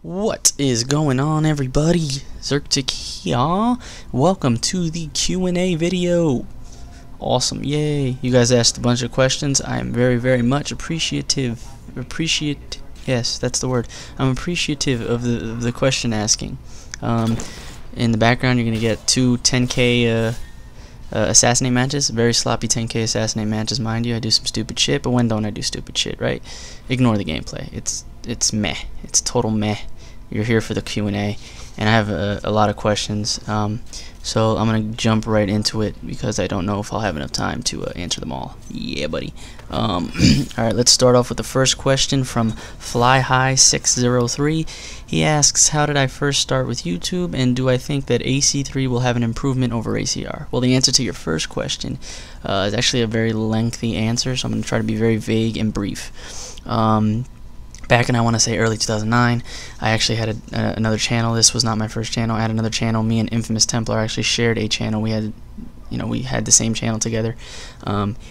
What is going on, everybody? Zerktic here. Welcome to the Q&A video. Awesome, yay. You guys asked a bunch of questions. I am very much appreciative. Yes, that's the word. I'm appreciative of the question asking. In the background, you're going to get two 10K Assassinate matches. Very sloppy 10K Assassinate matches, mind you. I do some stupid shit, but when don't I do stupid shit, right? Ignore the gameplay. It's meh. It's total meh. You're here for the Q&A, and I have a lot of questions, so I'm gonna jump right into it because I don't know if I'll have enough time to answer them all. Yeah, buddy. Alright, let's start off with the first question from FlyHigh603. He asks, how did I first start with YouTube, and do I think that AC3 will have an improvement over ACR? Well, the answer to your first question is actually a very lengthy answer, so I'm going to try to be very vague and brief. Back in, I want to say, early 2009, I actually had another channel. This was not my first channel. I had another channel. Me and Infamous Templar actually shared a channel. We had the same channel together.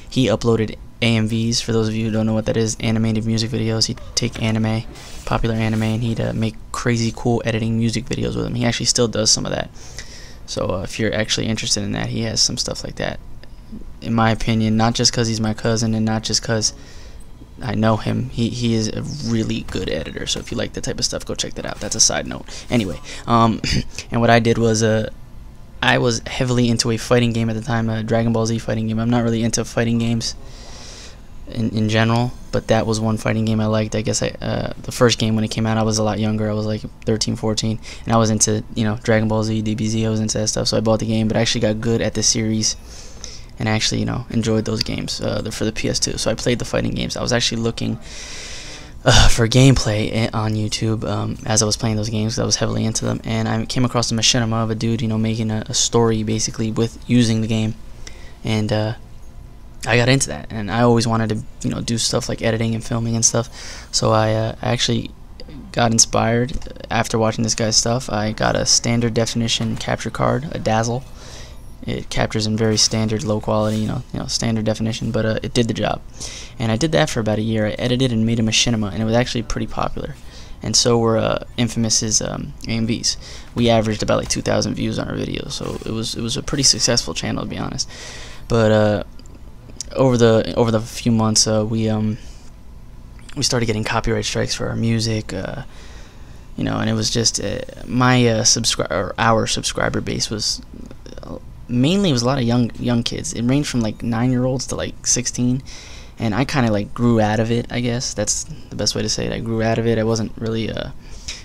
He uploaded AMVs. For those of you who don't know what that is, animated music videos. He'd take anime, popular anime, and he'd make crazy cool editing music videos with them. He actually still does some of that. So if you're actually interested in that, he has some stuff like that. In my opinion, not just because he's my cousin and not just because I know him, he is a really good editor, so if you like that type of stuff, go check that out. That's a side note. Anyway, and what I did was, I was heavily into a fighting game at the time, a Dragon Ball Z fighting game. I'm not really into fighting games in general, but that was one fighting game I liked. I guess the first game when it came out, I was a lot younger. I was like 13, 14, and I was into, Dragon Ball Z, DBZ, I was into that stuff, so I bought the game, but I actually got good at the series and actually, enjoyed those games for the PS2. So I played the fighting games. I was actually looking for gameplay on YouTube as I was playing those games, because I was heavily into them. And I came across a machinima of a dude, making a story basically with using the game. And I got into that. And I always wanted to, do stuff like editing and filming and stuff. So I actually got inspired after watching this guy's stuff. I got a standard definition capture card, a Dazzle. It captures in very standard, low quality, standard definition, but it did the job. And I did that for about a year. I edited and made a machinima, and it was actually pretty popular. And so were Infamous's AMVs. We averaged about like 2,000 views on our videos, so it was a pretty successful channel, to be honest. But over the few months, we started getting copyright strikes for our music. And it was just our subscriber base was. Mainly it was a lot of young kids. It ranged from like 9-year-olds to like 16, and I kind of like grew out of it, I guess. That's the best way to say it. I grew out of it. I wasn't really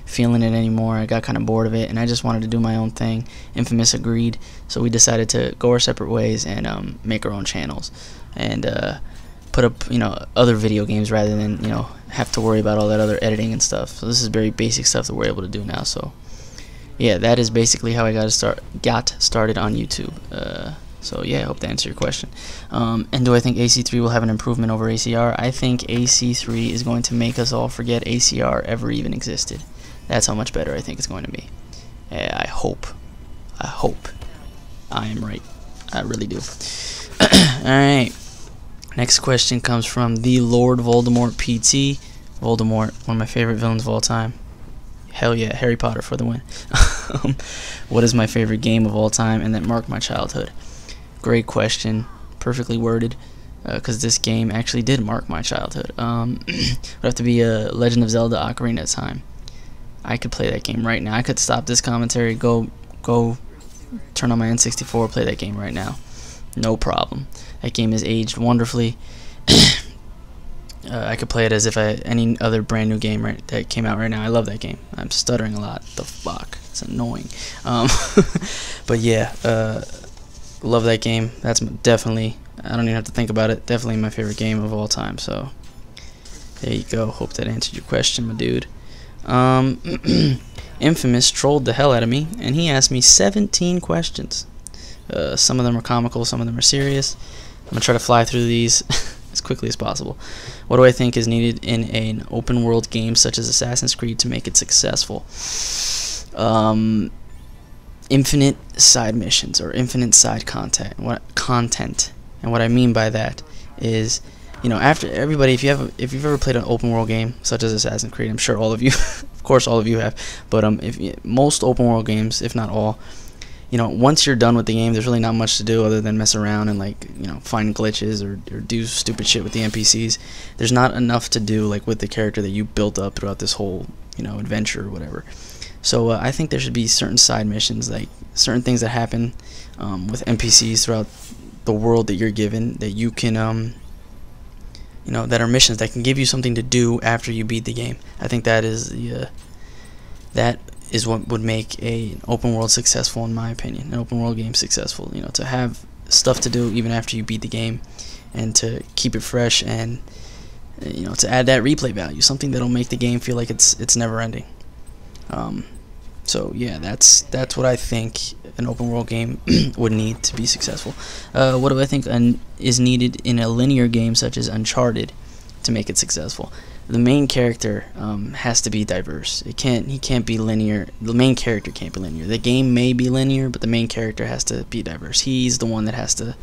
feeling it anymore. I got kind of bored of it, and I just wanted to do my own thing. Infamous agreed, so we decided to go our separate ways and make our own channels and put up other video games rather than have to worry about all that other editing and stuff. So this is very basic stuff that we're able to do now. So yeah, that is basically how I got started on YouTube. So yeah, I hope that answered your question. And do I think AC3 will have an improvement over ACR? I think AC3 is going to make us all forget ACR ever even existed. That's how much better I think it's going to be. I hope I am right. I really do. Alright, next question comes from the Lord Voldemort PT. Voldemort, one of my favorite villains of all time. Hell yeah, Harry Potter for the win. What is my favorite game of all time and that marked my childhood? Great question, perfectly worded, because this game actually did mark my childhood. It would have to be Legend of Zelda Ocarina of Time. I could play that game right now. I could stop this commentary, go turn on my N64, play that game right now. No problem. That game has aged wonderfully. I could play it as if any other brand new game that came out right now. I love that game. I'm stuttering a lot. The fuck? It's annoying. But yeah, love that game. That's definitely, I don't even have to think about it, definitely my favorite game of all time. So there you go. Hope that answered your question, my dude. Infamous trolled the hell out of me, and he asked me 17 questions. Some of them are comical, some of them are serious. I'm going to try to fly through these as quickly as possible. What do I think is needed in an open world game such as Assassin's Creed to make it successful? Infinite side missions or infinite side content. And what I mean by that is you know, after everybody, if you've ever played an open world game such as Assassin's Creed, I'm sure all of you, of course, all of you have. But most open world games, if not all, you know, once you're done with the game, there's really not much to do other than mess around and, like, you know, find glitches or do stupid shit with the NPCs. There's not enough to do, like, with the character that you built up throughout this whole, you know, adventure or whatever. So I think there should be certain side missions, like certain things that happen with NPCs throughout the world that you're given, that you can, you know, that are missions that can give you something to do after you beat the game. I think that is what would make an open world successful, in my opinion. An open world game successful, you know, to have stuff to do even after you beat the game, and to keep it fresh, and, you know, to add that replay value, something that'll make the game feel like it's never ending. So yeah, that's what I think an open world game would need to be successful. What do I think is needed in a linear game such as Uncharted to make it successful? The main character has to be diverse. He can't be linear. The main character can't be linear. The game may be linear, but the main character has to be diverse. He's the one that has to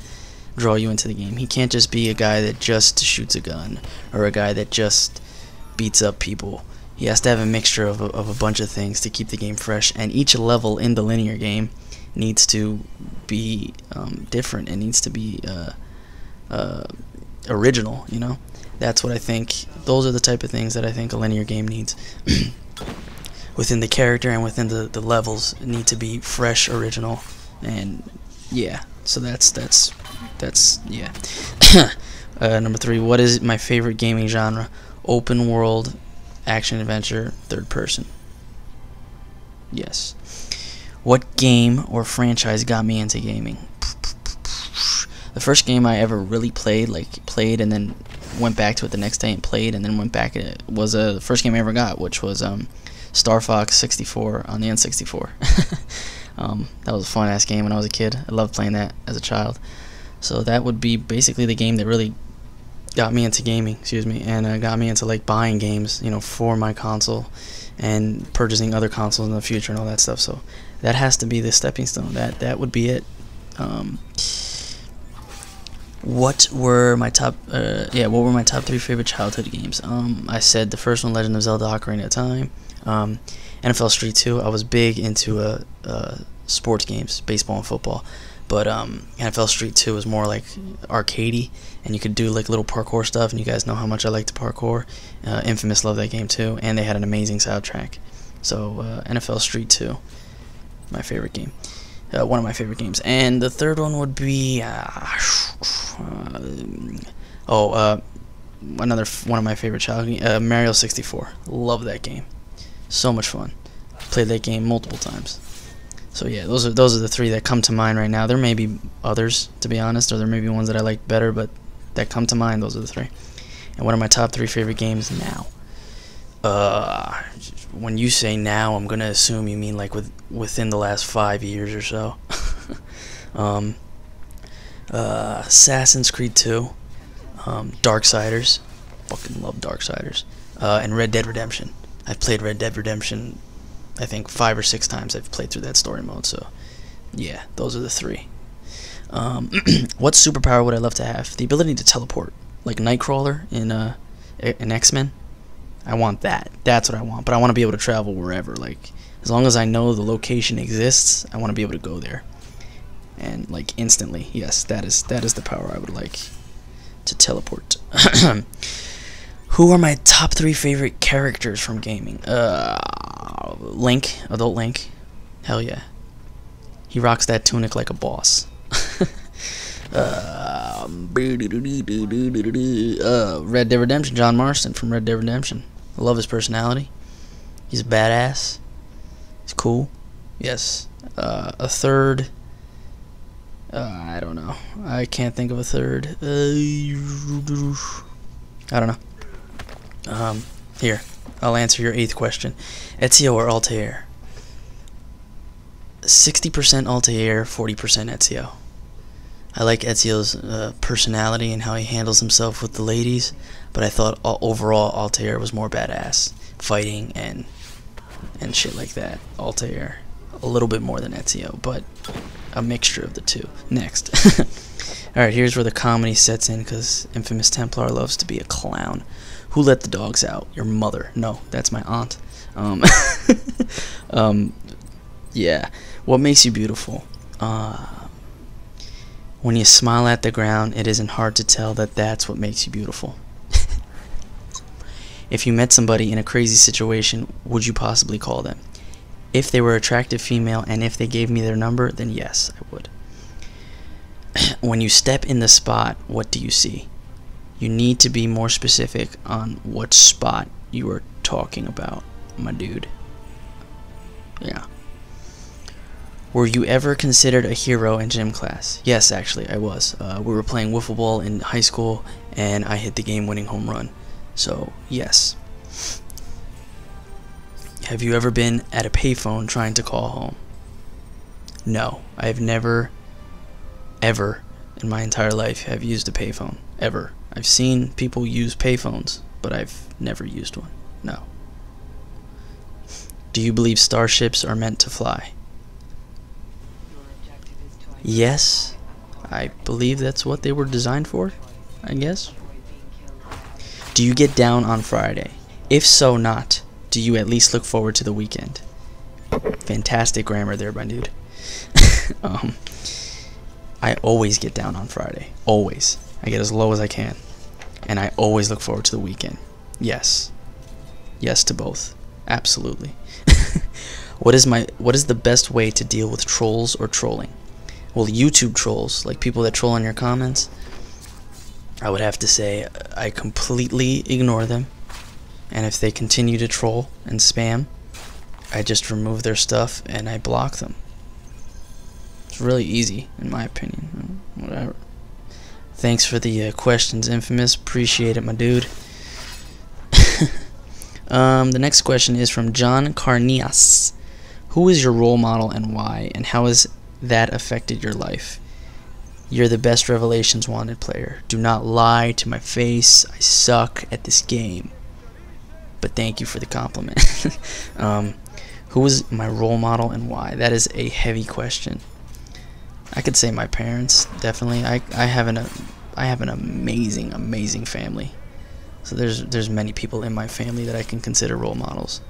draw you into the game. He can't just be a guy that just shoots a gun, or a guy that just beats up people. He has to have a mixture of a bunch of things to keep the game fresh, and each level in the linear game needs to be different. It needs to be original, you know? That's what I think. Those are the type of things that I think a linear game needs. Within the character and within the levels, it need to be fresh, original, and yeah. So that's yeah. Number 3, what is my favorite gaming genre? Open world, action adventure, third person. Yes. What game or franchise got me into gaming? The first game I ever really played and then went back to it the next day and played and then went back, it was the first game I ever got, which was Star Fox 64 on the N64. That was a fun ass game when I was a kid. I loved playing that as a child. So that would be basically the game that really got me into gaming, and got me into, like, buying games, you know, for my console and purchasing other consoles in the future and all that stuff. So that has to be the stepping stone. That would be it. What were my top 3 favorite childhood games? I said the first one, Legend of Zelda: Ocarina of Time. NFL Street 2. I was big into sports games, baseball and football. But NFL Street 2 was more like arcadey, and you could do, like, little parkour stuff, and you guys know how much I like to parkour. Infamous, loved that game too, and they had an amazing soundtrack. So NFL Street 2, my favorite game. One of my favorite games. And the third one would be another one of my favorite childhood games, Mario 64. Love that game. So much fun. Played that game multiple times. So yeah, those are the 3 that come to mind right now. There may be others, to be honest, or there may be ones that I like better, but that come to mind. Those are the 3. And what are my top 3 favorite games now? When you say now, I'm gonna assume you mean like within the last 5 years or so. Assassin's Creed 2, Darksiders, fucking love Darksiders, and Red Dead Redemption. I've played Red Dead Redemption, I think 5 or 6 times I've played through that story mode. So yeah, those are the 3. What superpower would I love to have? The ability to teleport, like Nightcrawler in X-Men. I want that. That's what I want. But I want to be able to travel wherever. Like, as long as I know the location exists, I want to be able to go there, and, like, instantly. Yes, that is the power I would like to teleport. Who are my top 3 favorite characters from gaming? Link, Adult Link. Hell yeah. He rocks that tunic like a boss. Red Dead Redemption, John Marston from Red Dead Redemption. I love his personality. He's a badass. He's cool. Yes. A third. I don't know. I can't think of a third. I don't know. Here, I'll answer your 8th question. Ezio or Altair? 60% Altair, 40% Ezio. I like Ezio's personality and how he handles himself with the ladies, but I thought overall Altair was more badass, fighting and shit like that. Altair, a little bit more than Ezio, but a mixture of the two. Next. Alright, here's where the comedy sets in, because Infamous Templar loves to be a clown. Who let the dogs out? Your mother. No, that's my aunt. Yeah. What makes you beautiful? When you smile at the ground, it isn't hard to tell that that's what makes you beautiful. If you met somebody in a crazy situation, would you possibly call them? If they were an attractive female and if they gave me their number, then yes, I would. When you step in the spot, what do you see? You need to be more specific on what spot you are talking about, my dude. Yeah. Were you ever considered a hero in gym class? Yes, actually, I was. We were playing wiffle ball in high school, and I hit the game-winning home run. So, yes. Have you ever been at a payphone trying to call home? No, I have never, ever in my entire life have used a payphone. Ever. I've seen people use payphones, but I've never used one. No. Do you believe starships are meant to fly? Yes, I believe that's what they were designed for, I guess. Do you get down on Friday? If so not, do you at least look forward to the weekend? Fantastic grammar there, my dude. I always get down on Friday. Always. I get as low as I can. And I always look forward to the weekend. Yes. Yes to both. Absolutely. What is the best way to deal with trolls or trolling? Well, YouTube trolls, like people that troll in your comments, I would have to say I completely ignore them. And if they continue to troll and spam, I just remove their stuff and I block them. It's really easy, in my opinion. Whatever. Thanks for the questions, Infamous. Appreciate it, my dude. The next question is from John Carnias. Who is your role model and why? And how has that affected your life? You're the best Revelations Wanted player. Do not lie to my face. I suck at this game. But thank you for the compliment. Who is my role model and why? That is a heavy question. I could say my parents, definitely. I have an amazing family. So there's many people in my family that I can consider role models.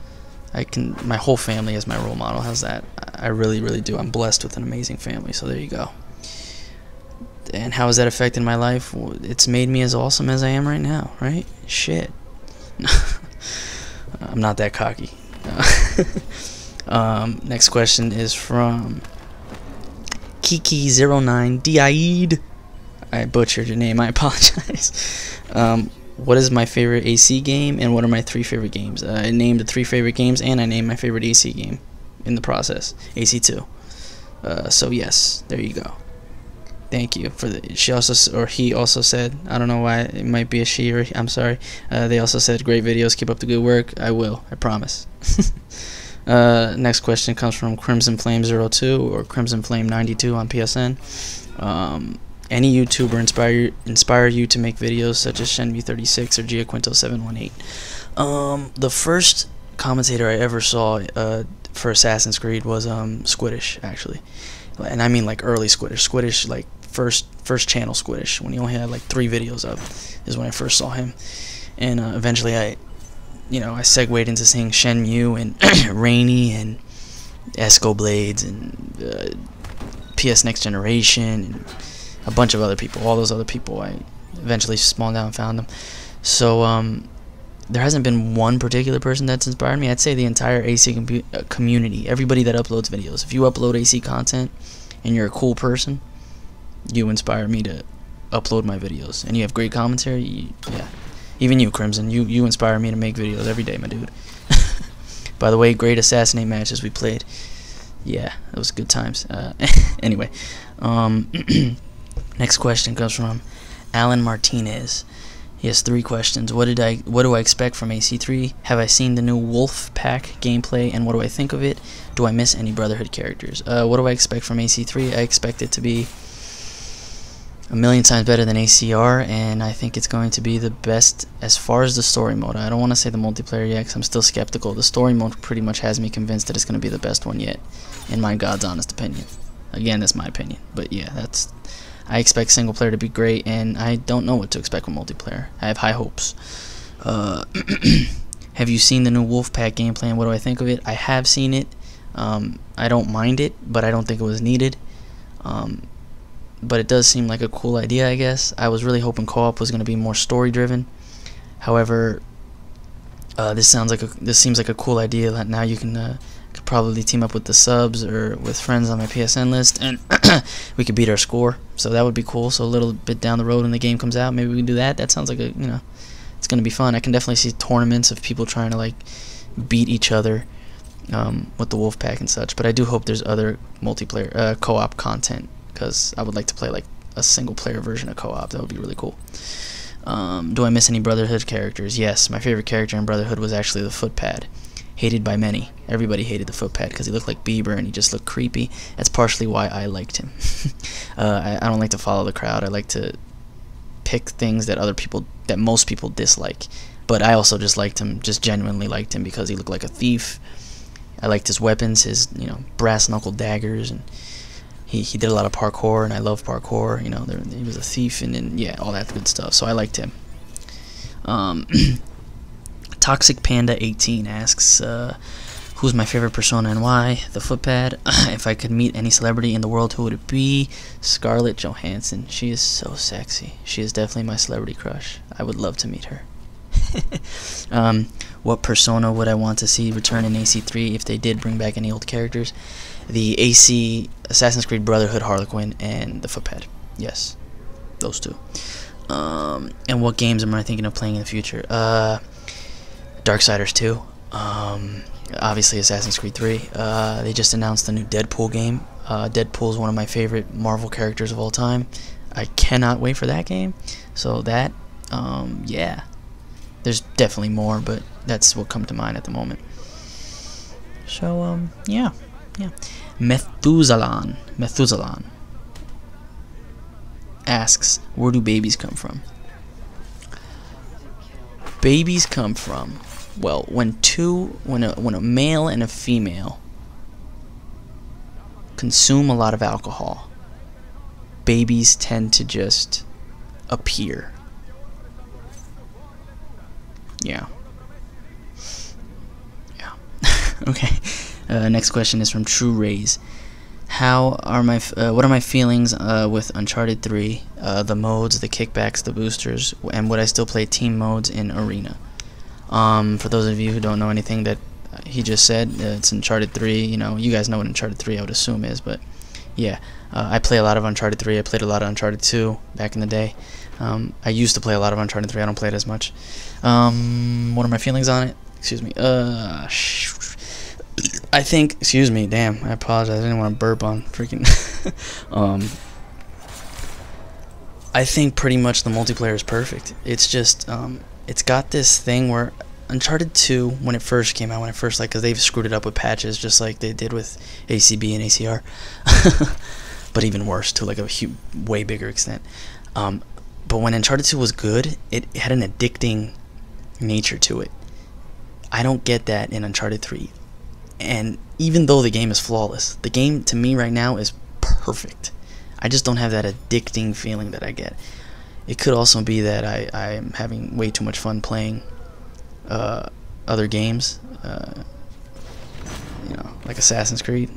My whole family is my role model. How's that? I really do. I'm blessed with an amazing family. So there you go. And how has that affected my life? Well, it's made me as awesome as I am right now, right? Shit. I'm not that cocky. Next question is from Kiki09 Diaid. I butchered your name. I apologize. What is my favorite AC game and what are my 3 favorite games? I named the 3 favorite games and I named my favorite AC game in the process. AC2. So yes, there you go. Thank you for the. He also said, I don't know why it might be a she or I'm sorry. They also said great videos. Keep up the good work. I will. I promise. Next question comes from Crimson Flame 02 or Crimson Flame 92 on PSN. Any YouTuber inspire you to make videos such as Shenmue36 or Giaquinto718? The first commentator I ever saw for Assassin's Creed was Squiddish, actually. And I mean like early Squiddish. Squiddish, like first channel Squiddish, when he only had like 3 videos up, is when I first saw him. And eventually I segued into seeing Shenmue and Rainy and Esco Blades and PS Next Generation and a bunch of other people. All those other people, I eventually spawned down and found them. So there hasn't been one particular person that's inspired me. I'd say the entire AC community, everybody that uploads videos. If you upload AC content and you're a cool person, you inspire me to upload my videos. And you have great commentary, yeah. Even you, Crimson, you inspire me to make videos every day, my dude. By the way, great Assassinate matches we played. Yeah, it was good times. Anyway, next question comes from Alan Martinez. He has 3 questions. What do I expect from AC3? Have I seen the new Wolf Pack gameplay, and what do I think of it? Do I miss any Brotherhood characters? What do I expect from AC3? I expect it to be a million times better than ACR, and I think it's going to be the best as far as the story mode. I don't want to say the multiplayer yet because I'm still skeptical. The story mode pretty much has me convinced that it's going to be the best one yet, in my God's honest opinion. Again, that's my opinion, but yeah, I expect single player to be great, and I don't know what to expect with multiplayer. I have high hopes. Have you seen the new Wolfpack game plan? What do I think of it? I have seen it. I don't mind it, but I don't think it was needed. But it does seem like a cool idea, I guess. I was really hoping co-op was going to be more story-driven. However, this seems like a cool idea that now you can could probably team up with the subs or with friends on my PSN list, and we could beat our score. So that would be cool. So a little bit down the road when the game comes out, maybe we can do that. That sounds like it's going to be fun. I can definitely see tournaments of people trying to like beat each other with the Wolfpack and such. But I do hope there's other multiplayer co-op content, because I would like to play like a single player version of co-op. That would be really cool. Do I miss any Brotherhood characters? Yes, my favorite character in Brotherhood was actually the Footpad. Hated by many. Everybody hated the Footpad because he looked like Bieber and he just looked creepy. That's partially why I liked him. I don't like to follow the crowd. I like to pick things that most people dislike. But I also just liked him, just genuinely liked him, because he looked like a thief. I liked his weapons, his brass knuckle daggers, and he did a lot of parkour, and I love parkour. He was a thief, and then yeah, all that good stuff. So I liked him. Toxic Panda 18 asks, who's my favorite persona and why? The Footpad. If I could meet any celebrity in the world, who would it be? Scarlett Johansson. She is so sexy. She is definitely my celebrity crush. I would love to meet her. What persona would I want to see return in AC3 if they did bring back any old characters? The Assassin's Creed Brotherhood Harlequin and the Footpad. Yes, those two. And what games am I thinking of playing in the future? Darksiders 2. Obviously Assassin's Creed 3. They just announced the new Deadpool game. Deadpool is one of my favorite Marvel characters of all time. I cannot wait for that game. So that, yeah. There's definitely more, but that's what come to mind at the moment. So, yeah. Methuselah asks, where do babies come from? Babies come from, well, when a male and a female consume a lot of alcohol, babies tend to just appear. Yeah. Okay. Next question is from True Rays. What are my feelings with Uncharted 3, the modes, the kickbacks, the boosters, and would I still play team modes in Arena? For those of you who don't know anything that he just said, it's Uncharted 3. You guys know what Uncharted 3 I would assume is, but yeah, I play a lot of Uncharted 3. I played a lot of Uncharted 2 back in the day. I used to play a lot of Uncharted 3. I don't play it as much. What are my feelings on it? Excuse me. I think, excuse me, damn, I apologize, I didn't want to burp on freaking, I think pretty much the multiplayer is perfect. It's just, it's got this thing where Uncharted 2, when it first came out, because they've screwed it up with patches, just like they did with ACB and ACR, but even worse, to like a way bigger extent. But when Uncharted 2 was good, it had an addicting nature to it. I don't get that in Uncharted 3. And even though the game is flawless, the game to me right now is perfect. I just don't have that addicting feeling that I get. It could also be that I am having way too much fun playing other games, like Assassin's Creed.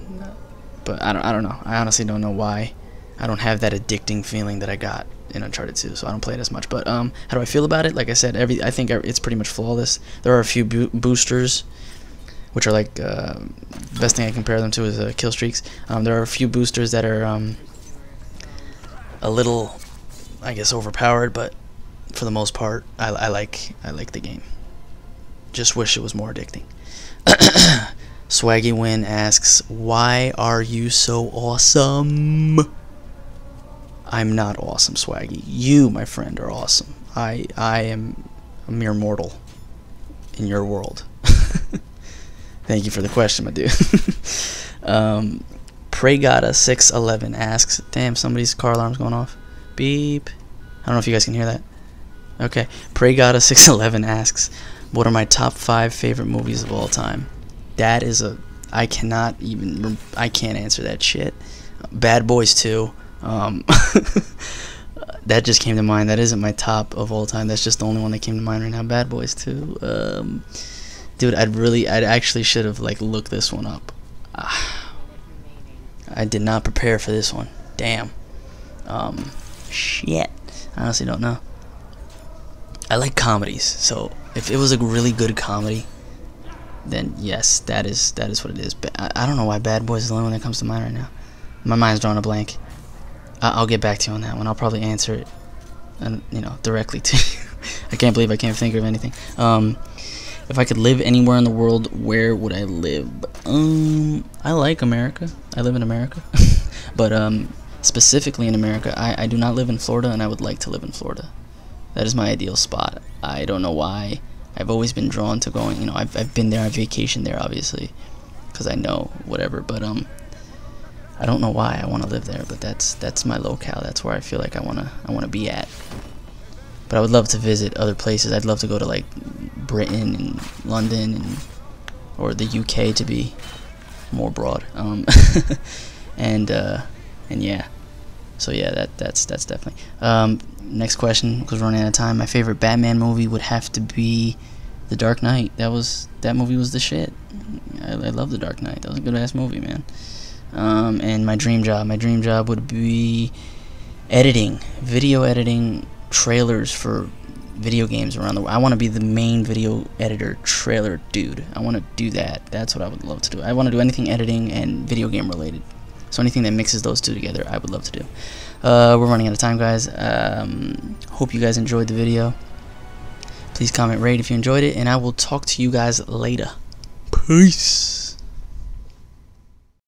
But I don't know. I honestly don't know why I don't have that addicting feeling that I got in Uncharted 2, so I don't play it as much. But how do I feel about it? Like I said, I think it's pretty much flawless. There are a few boosters, which are like best thing I compare them to is kill streaks. There are a few boosters that are a little, I guess, overpowered, but for the most part, I like the game. Just wish it was more addicting. Swaggy Win asks, why are you so awesome? I'm not awesome, Swaggy. You, my friend, are awesome. I am a mere mortal in your world. Thank you for the question, my dude. Praygata611 asks, damn, somebody's car alarm's going off. Beep. I don't know if you guys can hear that. Okay. Praygata611 asks, what are my top 5 favorite movies of all time? That is I can't answer that shit. Bad Boys 2, That just came to mind. That isn't my top of all time. That's just the only one that came to mind right now. Bad Boys 2. Dude, I'd actually should have like looked this one up. I did not prepare for this one. Damn. Shit. I honestly don't know. I like comedies, so if it was a really good comedy, then yes, that is what it is. But I don't know why Bad Boys is the only one that comes to mind right now. My mind's drawing a blank. I'll get back to you on that one. I'll probably answer it, and directly to you. I can't believe I can't think of anything. If I could live anywhere in the world, where would I live? I like America. I live in America, but specifically in America, I do not live in Florida, and I would like to live in Florida. That is my ideal spot. I don't know why. I've always been drawn to going. I've been there. I've vacationed there, obviously, because I know whatever. But I don't know why I want to live there. But that's my locale. That's where I feel like I wanna be at. But I would love to visit other places. I'd love to go to like Britain and London or the UK to be more broad. And yeah. So yeah, that's definitely. Next question, because we're running out of time. My favorite Batman movie would have to be The Dark Knight. That movie was the shit. I love The Dark Knight. That was a good ass movie, man. And my dream job would be video editing trailers for video games around the world. I want to be the main video editor trailer dude. I want to do that. That's what I would love to do. I want to do anything editing and video game related. So anything that mixes those two together, I would love to do. We're running out of time, guys. Hope you guys enjoyed the video. Please comment, rate if you enjoyed it, and I will talk to you guys later. Peace.